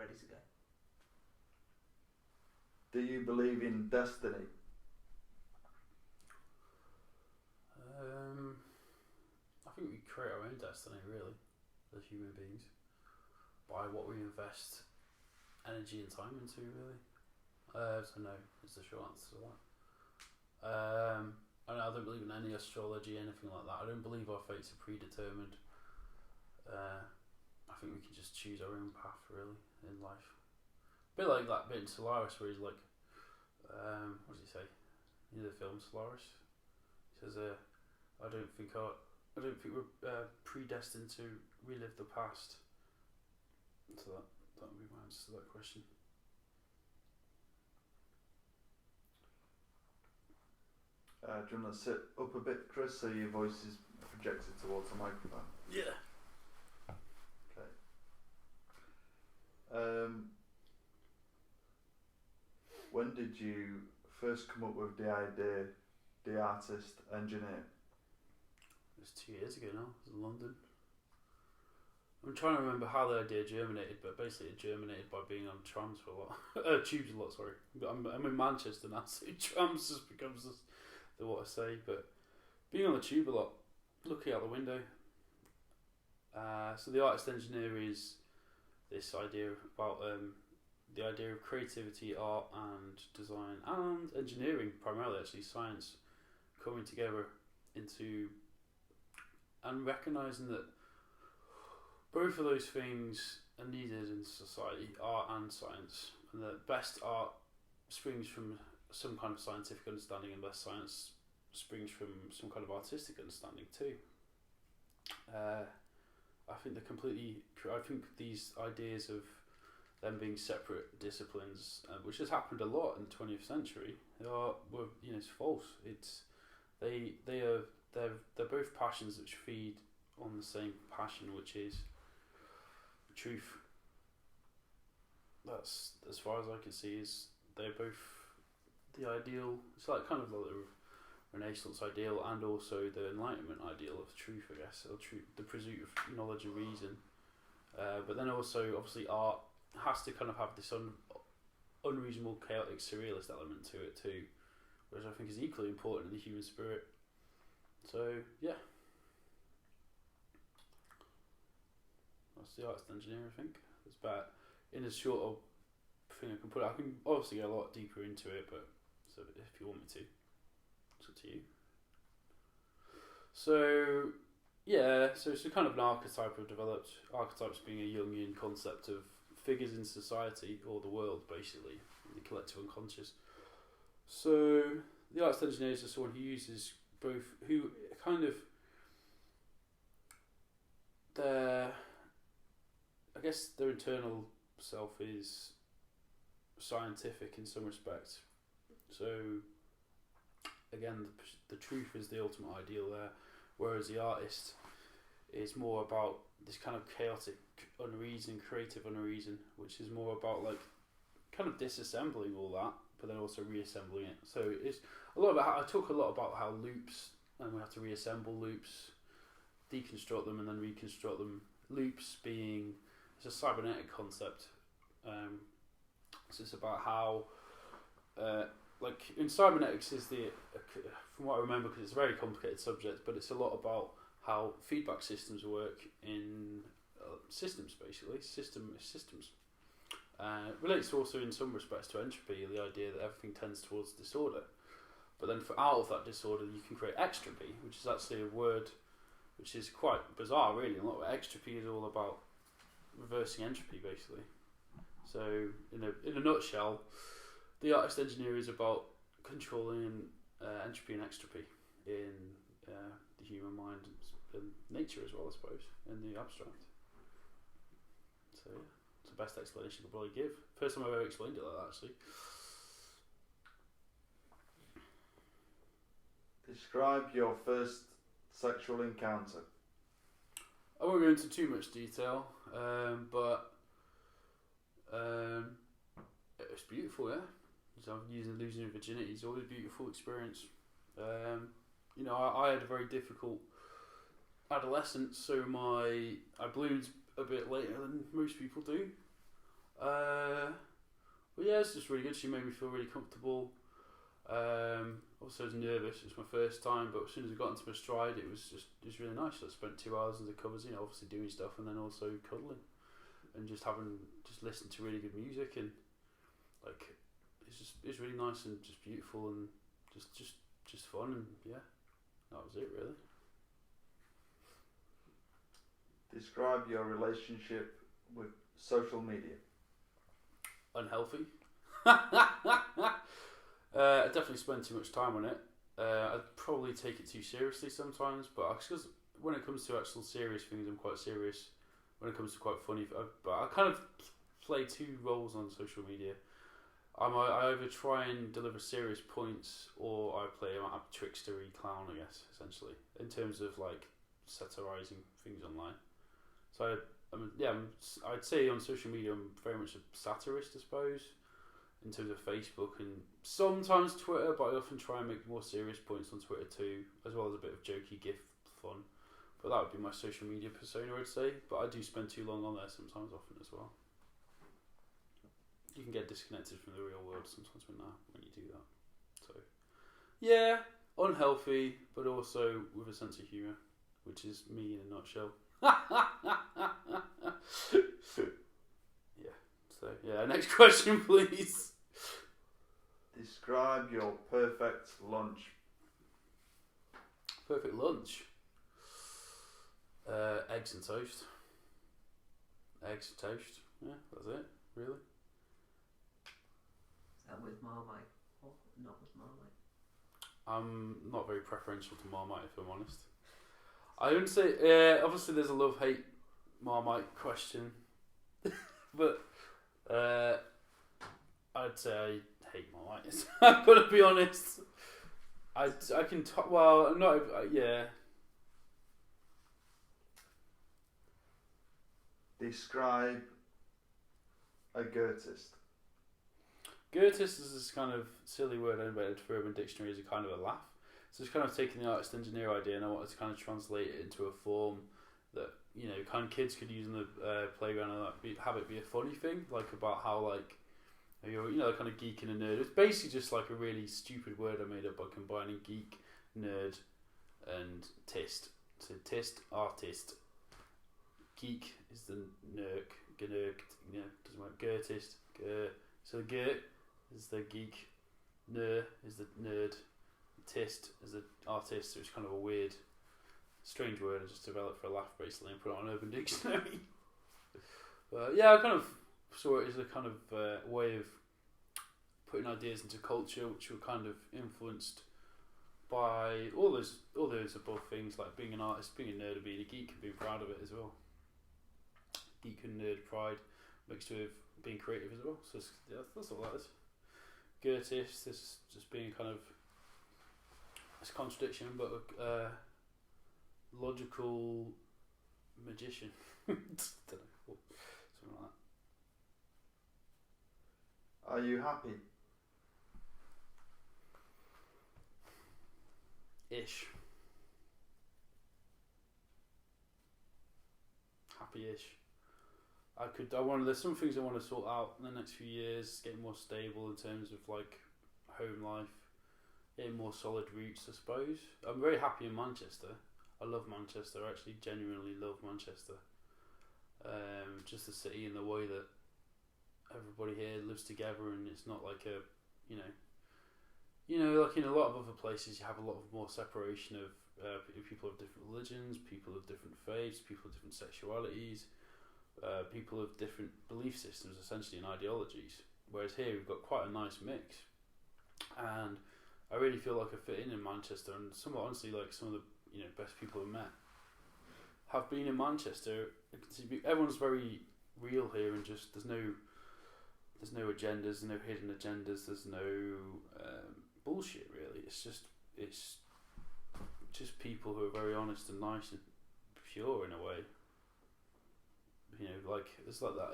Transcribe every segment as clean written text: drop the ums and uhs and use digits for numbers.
ready to go. Do you believe in destiny? I think we create our own destiny, really, as human beings, by what we invest energy and time into, really. So no, is the short answer to that. I don't believe in any astrology, anything like that. I don't believe our fates are predetermined. I think we can just choose our own path, really, in life. A bit like that bit in Solaris where he's like, what does he say? You know the film Solaris? He says, I don't think we're predestined to relive the past. So that would be my answer to that question. Do you want to sit up a bit, Chris, so your voice is projected towards the microphone? Yeah. Okay. When did you first come up with the idea, the artist, engineer? It was 2 years ago now. I was in London. I'm trying to remember how the idea germinated, but basically it germinated by being on trams for a lot. Tubes a lot, sorry. But I'm in Manchester now, so trams just becomes the what I say. But being on the tube a lot, looking out the window. So the artist engineer is this idea about the idea of creativity, art and design and engineering, primarily actually science, coming together into and recognising that both of those things are needed in society, art and science, and the best art springs from some kind of scientific understanding and best science springs from some kind of artistic understanding too. I think these ideas of them being separate disciplines, which has happened a lot in the 20th century, it's false. They're both passions which feed on the same passion, which is truth. That's as far as I can see. Is they're both the ideal. It's like kind of like the Renaissance ideal and also the Enlightenment ideal of truth, I guess, or the pursuit of knowledge and reason. But then also, obviously, art has to kind of have this unreasonable, chaotic, surrealist element to it too, which I think is equally important in the human spirit. So yeah, that's the artist engineer. I think it's about in as short a thing I can put. I can obviously get a lot deeper into it, but so if you want me to, it's up to you. So yeah, so it's a kind of an archetype I've developed. Archetypes being a Jungian concept of figures in society or the world, basically, the collective unconscious. So the artist engineer is someone who uses both, who kind of their internal self is scientific in some respects. So again, the truth is the ultimate ideal there, whereas the artist is more about this kind of chaotic unreason, creative unreason, which is more about like kind of disassembling all that, but then also reassembling it. So it's a lot about. I talk a lot about how loops, and we have to reassemble loops, deconstruct them, and then reconstruct them. Loops being it's a cybernetic concept. So it's about how, like in cybernetics is from what I remember, because it's a very complicated subject, but it's a lot about how feedback systems work in systems, basically systems. Relates also in some respects to entropy, the idea that everything tends towards disorder. But then out of that disorder you can create extropy, which is actually a word which is quite bizarre really. A lot of extropy is all about reversing entropy, basically. So in a nutshell, the artist engineer is about controlling entropy and extropy in the human mind and nature as well, I suppose, in the abstract. So yeah, it's the best explanation I could probably give. First time I've ever explained it like that, actually. Describe your first sexual encounter. I won't go into too much detail, but it was beautiful, yeah. So losing your virginity is always a beautiful experience. I had a very difficult adolescence, so I bloomed a bit later than most people do. Well, yeah, it's just really good. She made me feel really comfortable. Also, I was nervous. It was my first time, but as soon as I got into my stride, it was really nice. I spent 2 hours in the covers, obviously doing stuff, and then also cuddling and just listening to really good music, and like it's really nice and just beautiful and just fun, and yeah, that was it really. Describe your relationship with social media. Unhealthy. I definitely spend too much time on it. I'd probably take it too seriously sometimes, but because when it comes to actual serious things, I'm quite serious. When it comes to quite funny, but I kind of play two roles on social media. I either try and deliver serious points, or I play a trickstery clown, I guess, essentially, in terms of like satirizing things online. So I'd say on social media I'm very much a satirist, I suppose, in terms of Facebook and sometimes Twitter, but I often try and make more serious points on Twitter too, as well as a bit of jokey gift fun. But that would be my social media persona, I'd say. But I do spend too long on there sometimes, often as well. You can get disconnected from the real world sometimes when you do that. So, yeah, unhealthy, but also with a sense of humour, which is me in a nutshell. Next question, please. Describe your perfect lunch. Perfect lunch. Eggs and toast. Eggs and toast. Yeah, that's it, really. Is that with Marmite or not with Marmite? I'm not very preferential to Marmite, if I'm honest. I wouldn't say. Obviously, there's a love-hate Marmite question, but I'd say I hate Marmite. I've got to be honest. I can talk. Well, I'm not. Yeah. Describe a Ghertist. Ghertist is this kind of silly word I invented for Urban Dictionary as a kind of a laugh. So it's kind of taking the artist engineer idea, and I wanted to kind of translate it into a form that kind of kids could use in the playground, and have it be a funny thing, like about how like kind of geek and a nerd. It's basically just like a really stupid word I made up by combining geek, nerd, and tist. So tist, artist. Geek is the nerk, gnurked, doesn't work. Ghertist, so the gert is the geek, ner is the nerd, tist is the artist, so it's kind of a weird, strange word I just developed for a laugh basically and put it on Urban Dictionary. But yeah, I kind of saw it as a kind of way of putting ideas into culture which were kind of influenced by all those above things, like being an artist, being a nerd, and being a geek, and being proud of it as well. Geek and nerd pride mixed with being creative as well. So that's all that is. Ghertist, this is just being kind of, it's a contradiction, but a logical magician. Don't know, something like that. Are you happy? Ish. Happy-ish. There's some things I want to sort out in the next few years, getting more stable in terms of like home life, getting more solid roots, I suppose. I'm very happy in Manchester. I love Manchester. I actually genuinely love Manchester. Just the city and the way that everybody here lives together, and it's not like a, like in a lot of other places, you have a lot of more separation of people of different religions, people of different faiths, people of different sexualities, people of different belief systems, essentially, and ideologies. Whereas here we've got quite a nice mix, and I really feel like I fit in Manchester. And somewhat honestly, like some of the best people I've met have been in Manchester. Everyone's very real here, and just there's no agendas, there's no hidden agendas, there's no bullshit really. It's just people who are very honest and nice and pure in a way. Like it's like that.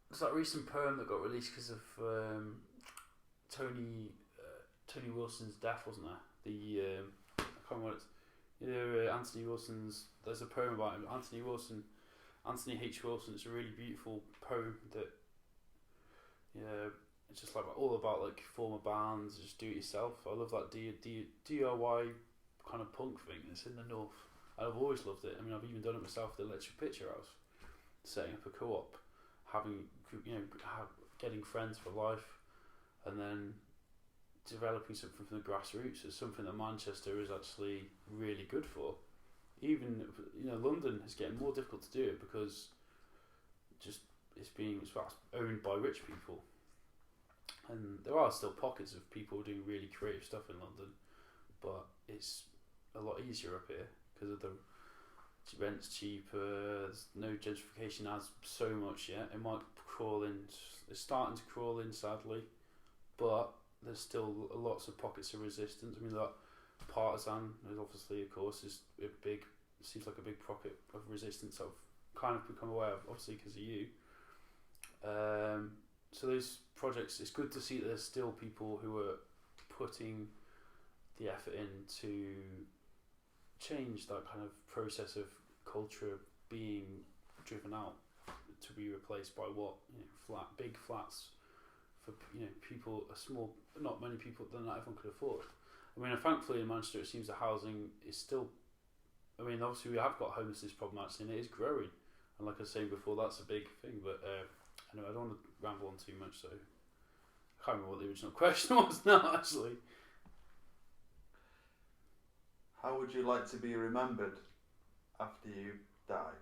There's that recent poem that got released because of Tony Wilson's death, wasn't there? I can't remember what it's. Anthony Wilson's. There's a poem about him. Anthony Wilson Anthony H. Wilson. It's a really beautiful poem that, it's just like all about like former bands, just do it yourself. I love that DIY kind of punk thing that's in the north. I've always loved it. I mean, I've even done it myself. The Electric Picture House, setting up a co-op, getting friends for life, and then developing something from the grassroots is something that Manchester is actually really good for. Even London is getting more difficult to do it because it's owned by rich people, and there are still pockets of people doing really creative stuff in London, but it's a lot easier up here because of the rent's cheaper. There's no gentrification as so much yet. It might crawl in. It's starting to crawl in, sadly, but there's still lots of pockets of resistance. I mean, that Partisan is obviously, of course, is a big. Seems like a big pocket of resistance. I've kind of become aware of, obviously, because of you. So those projects, it's good to see that there's still people who are putting the effort in to change that kind of process of culture being driven out to be replaced by big flats for people, not many people that not everyone could afford. I mean, thankfully in Manchester it seems the housing is still, I mean, obviously we have got a homelessness problem actually, and it is growing, and like I was saying before, that's a big thing, but anyway, I don't want to ramble on too much, so I can't remember what the original question was now actually. How would you like to be remembered after you die?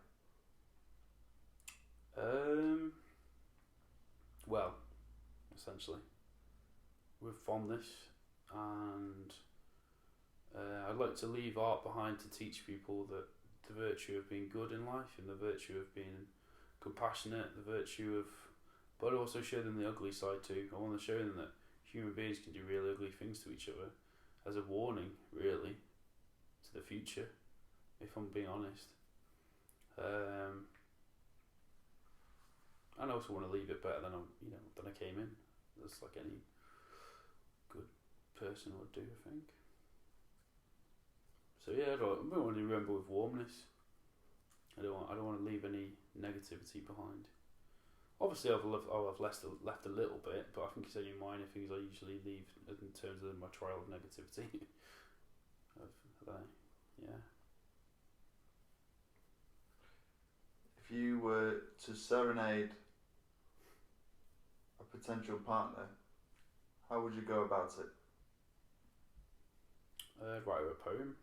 Well, essentially, with fondness, and I'd like to leave art behind to teach people that the virtue of being good in life and the virtue of being compassionate, the virtue of, but also show them the ugly side too. I want to show them that human beings can do really ugly things to each other, as a warning, really, to the future, if I'm being honest. And I also want to leave it better than I came in. That's like any good person would do, I think. So yeah, I don't want to remember with warmness. I don't want to leave any negativity behind. Obviously, I've left a little bit, but I think it's only minor things I usually leave in terms of my trial of negativity. Yeah. If you were to serenade a potential partner, how would you go about it? Write her a poem.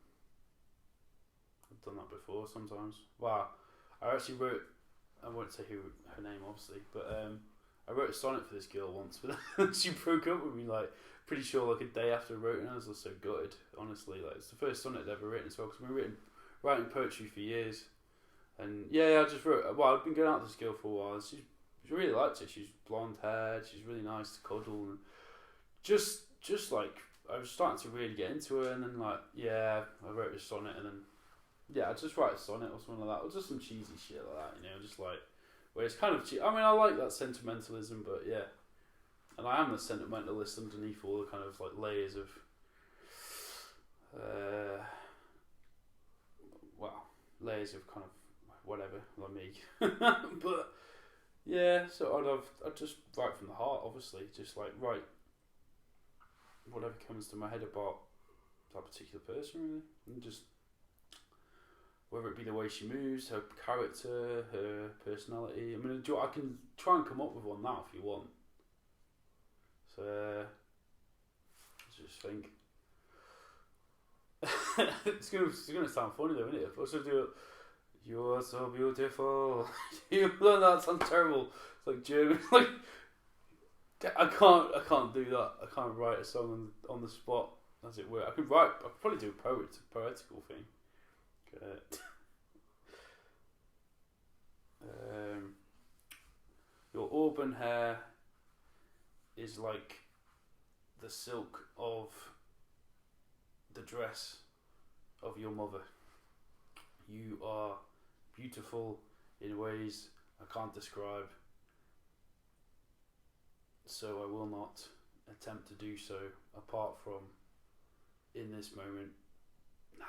I've done that before sometimes. Well, I actually wrote, I won't say her name obviously, but I wrote a sonnet for this girl once, but she broke up with me pretty sure a day after I wrote it, and I was just so gutted, honestly. It's the first sonnet I'd ever written as well, because I've been writing poetry for years. And yeah, I just wrote, I've been going out with this girl for a while, and she really liked it. She's blonde haired, she's really nice to cuddle, and just I was starting to really get into her, and then I wrote a sonnet, and then I just write a sonnet or something like that, or just some cheesy shit like that, just where it's kind of I mean, I like that sentimentalism, but yeah, and I am the sentimentalist underneath all the kind of layers of layers of kind of whatever, like me. But yeah, so I'd just write from the heart, obviously, just write whatever comes to my head about that particular person, really, and just whether it be the way she moves, her character, her personality. I mean, I can try and come up with one now if you want. So I just think it's gonna sound funny though, isn't it? If I should do it, you are so beautiful. That sounds terrible. It's like German. I can't do that. I can't write a song on the spot, as it were. I could probably do a poetical thing. Your auburn hair is like the silk of the dress of your mother. You are beautiful in ways I can't describe, so I will not attempt to do so apart from in this moment now.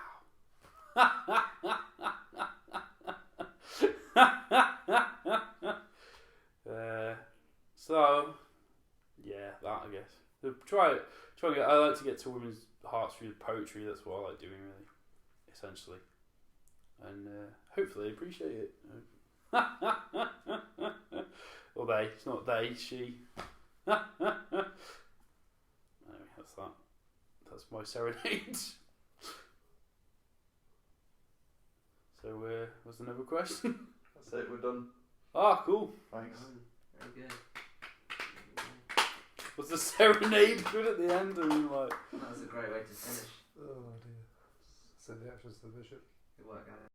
I like to get to women's hearts through poetry. That's what I like doing, really, essentially, and hopefully they appreciate it. Or they. It's not they. She. Anyway, that's that. That's my serenade. So, what's another question? That's it. We're done. Ah, cool. Thanks. Very good. Was the serenade good at the end? And like, That was a great way to finish. Oh dear. Send the actions to the bishop. It worked out.